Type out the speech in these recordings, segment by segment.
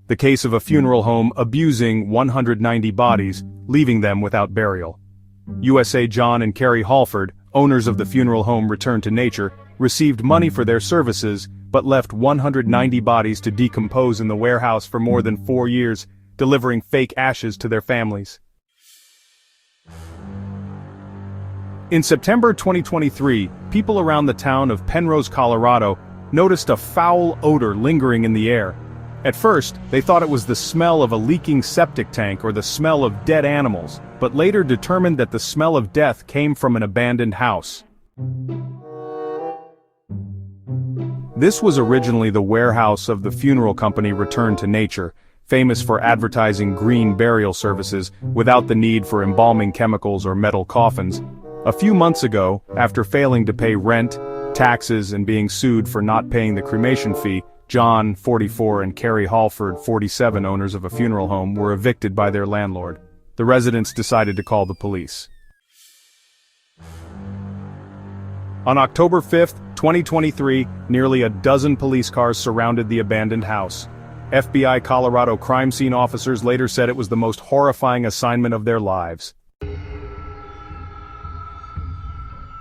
The case of a funeral home abusing 190 bodies, leaving them without burial. USA John and Carrie Halford, owners of the funeral home Return to Nature, received money for their services, but left 190 bodies to decompose in the warehouse for more than 4 years, delivering fake ashes to their families. In September 2023, people around the town of Penrose, Colorado, noticed a foul odor lingering in the air. At first, they thought it was the smell of a leaking septic tank or the smell of dead animals, but later determined that the smell of death came from an abandoned house. This was originally the warehouse of the funeral company Return to Nature, famous for advertising green burial services without the need for embalming chemicals or metal coffins. A few months ago, after failing to pay rent, taxes, and being sued for not paying the cremation fee, John, 44, and Carrie Halford, 47, owners of a funeral home, were evicted by their landlord. The residents decided to call the police. On October 5, 2023, nearly a dozen police cars surrounded the abandoned house. FBI Colorado crime scene officers later said it was the most horrifying assignment of their lives.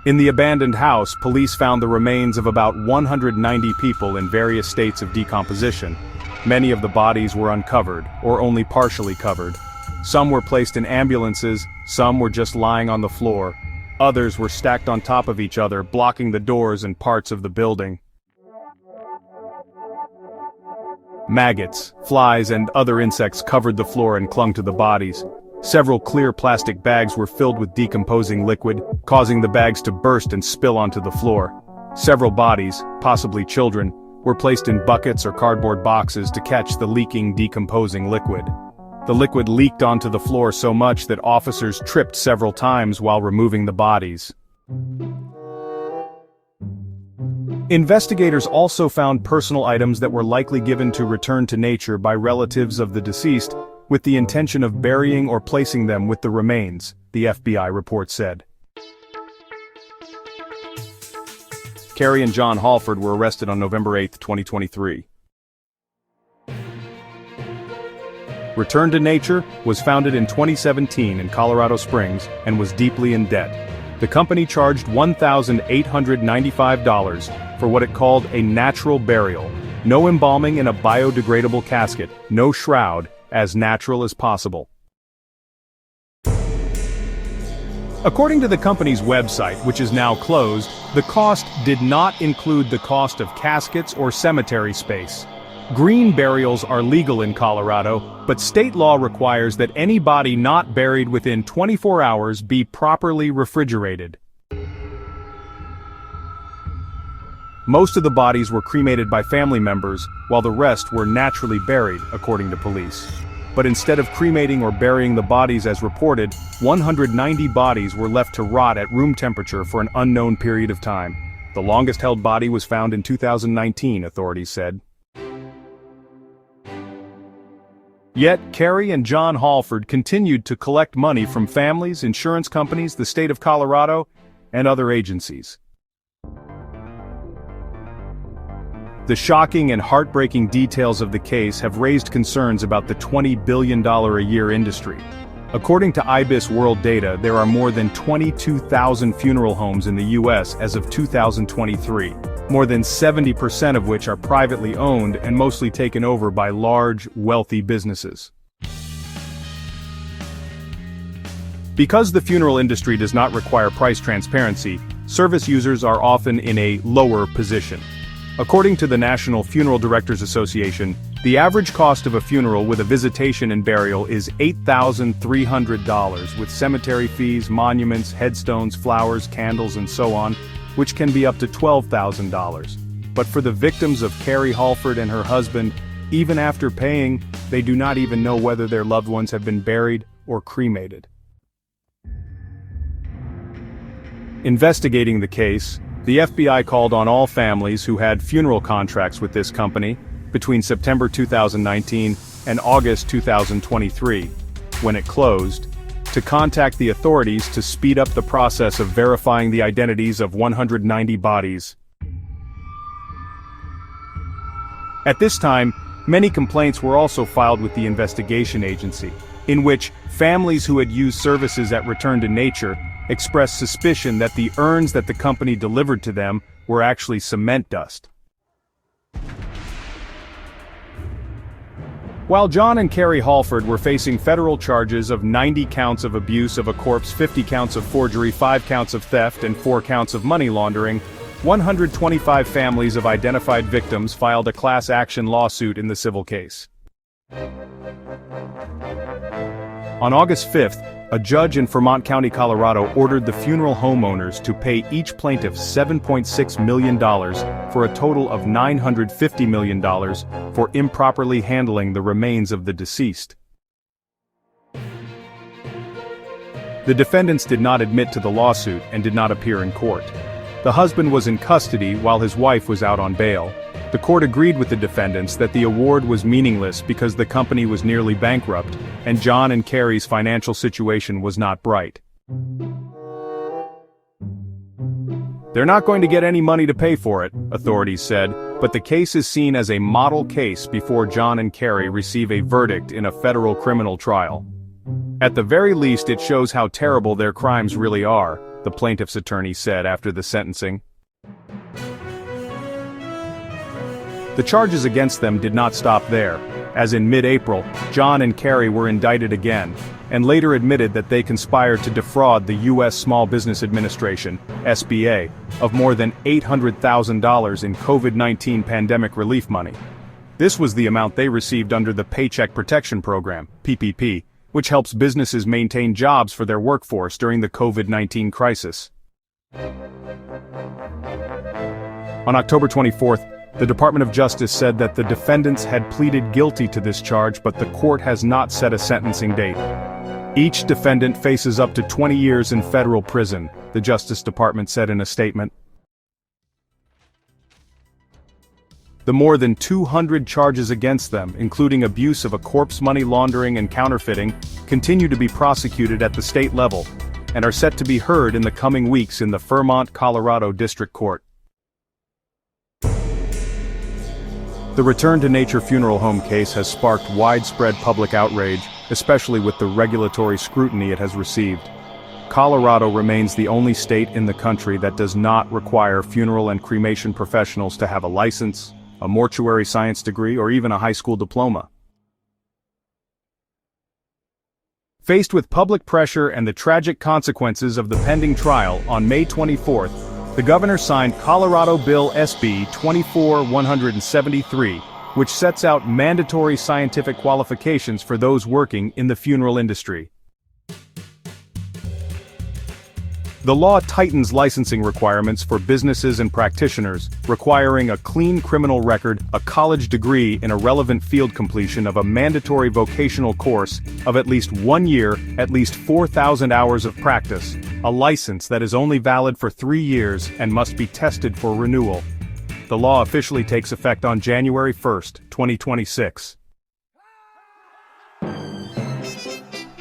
In the abandoned house, police found the remains of about 190 people in various states of decomposition. Many of the bodies were uncovered, or only partially covered. Some were placed in ambulances, some were just lying on the floor. Others were stacked on top of each other, blocking the doors and parts of the building. Maggots, flies, and other insects covered the floor and clung to the bodies. Several clear plastic bags were filled with decomposing liquid, causing the bags to burst and spill onto the floor. Several bodies, possibly children, were placed in buckets or cardboard boxes to catch the leaking, decomposing liquid. The liquid leaked onto the floor so much that officers tripped several times while removing the bodies. Investigators also found personal items that were likely given to Return to Nature by relatives of the deceased, with the intention of burying or placing them with the remains, the FBI report said. Carrie and John Halford were arrested on November 8, 2023. Return to Nature was founded in 2017 in Colorado Springs and was deeply in debt. The company charged $1,895 for what it called a natural burial, no embalming in a biodegradable casket, no shroud, as natural as possible. According to the company's website, which is now closed, the cost did not include the cost of caskets or cemetery space. Green burials are legal in Colorado, but state law requires that any body not buried within 24 hours be properly refrigerated. Most of the bodies were cremated by family members, while the rest were naturally buried, according to police. But instead of cremating or burying the bodies as reported, 190 bodies were left to rot at room temperature for an unknown period of time. The longest held body was found in 2019, authorities said. Yet, Carrie and John Halford continued to collect money from families, insurance companies, the state of Colorado, and other agencies. The shocking and heartbreaking details of the case have raised concerns about the $20 billion a year industry. According to IBIS World Data, there are more than 22,000 funeral homes in the U.S. as of 2023, more than 70% of which are privately owned and mostly taken over by large, wealthy businesses. Because the funeral industry does not require price transparency, service users are often in a lower position. According to the National Funeral Directors Association, the average cost of a funeral with a visitation and burial is $8,300, with cemetery fees, monuments, headstones, flowers, candles, and so on, which can be up to $12,000. But for the victims of Carrie Halford and her husband, even after paying, they do not even know whether their loved ones have been buried or cremated. Investigating the case, the FBI called on all families who had funeral contracts with this company between September 2019 and August 2023, when it closed, to contact the authorities to speed up the process of verifying the identities of 190 bodies. At this time, many complaints were also filed with the investigation agency, in which families who had used services at Return to Nature expressed suspicion that the urns that the company delivered to them were actually cement dust. While John and Carrie Halford were facing federal charges of 90 counts of abuse of a corpse, 50 counts of forgery, 5 counts of theft, and 4 counts of money laundering, 125 families of identified victims filed a class action lawsuit in the civil case. On August 5th, a judge in Fremont County, Colorado ordered the funeral homeowners to pay each plaintiff $7.6 million for a total of $950 million for improperly handling the remains of the deceased. The defendants did not admit to the lawsuit and did not appear in court. The husband was in custody while his wife was out on bail. The court agreed with the defendants that the award was meaningless because the company was nearly bankrupt, and John and Carrie's financial situation was not bright. They're not going to get any money to pay for it, authorities said, but the case is seen as a model case before John and Carrie receive a verdict in a federal criminal trial. At the very least, it shows how terrible their crimes really are, the plaintiff's attorney said after the sentencing. The charges against them did not stop there, as in mid-April, John and Carrie were indicted again, and later admitted that they conspired to defraud the U.S. Small Business Administration, SBA, of more than $800,000 in COVID-19 pandemic relief money. This was the amount they received under the Paycheck Protection Program, PPP, which helps businesses maintain jobs for their workforce during the COVID-19 crisis. On October 24th, the Department of Justice said that the defendants had pleaded guilty to this charge, but the court has not set a sentencing date. Each defendant faces up to 20 years in federal prison, the Justice Department said in a statement. The more than 200 charges against them, including abuse of a corpse, money laundering, and counterfeiting, continue to be prosecuted at the state level, and are set to be heard in the coming weeks in the Fremont, Colorado District Court. The Return to Nature funeral home case has sparked widespread public outrage, especially with the regulatory scrutiny it has received. Colorado remains the only state in the country that does not require funeral and cremation professionals to have a license, a mortuary science degree, or even a high school diploma. Faced with public pressure and the tragic consequences of the pending trial, on May 24th, the governor signed Colorado Bill SB 24-173, which sets out mandatory scientific qualifications for those working in the funeral industry. The law tightens licensing requirements for businesses and practitioners, requiring a clean criminal record, a college degree in a relevant field, completion of a mandatory vocational course of at least 1 year, at least 4,000 hours of practice, a license that is only valid for 3 years and must be tested for renewal. The law officially takes effect on January 1, 2026.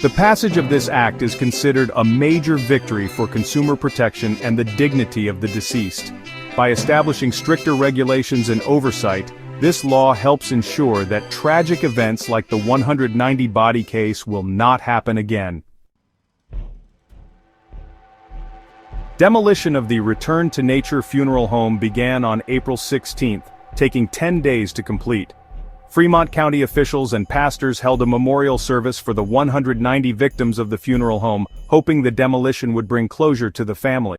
The passage of this act is considered a major victory for consumer protection and the dignity of the deceased. By establishing stricter regulations and oversight, this law helps ensure that tragic events like the 190 body case will not happen again. Demolition of the Return to Nature funeral home began on April 16th, taking 10 days to complete. Fremont County officials and pastors held a memorial service for the 190 victims of the funeral home, hoping the demolition would bring closure to the family.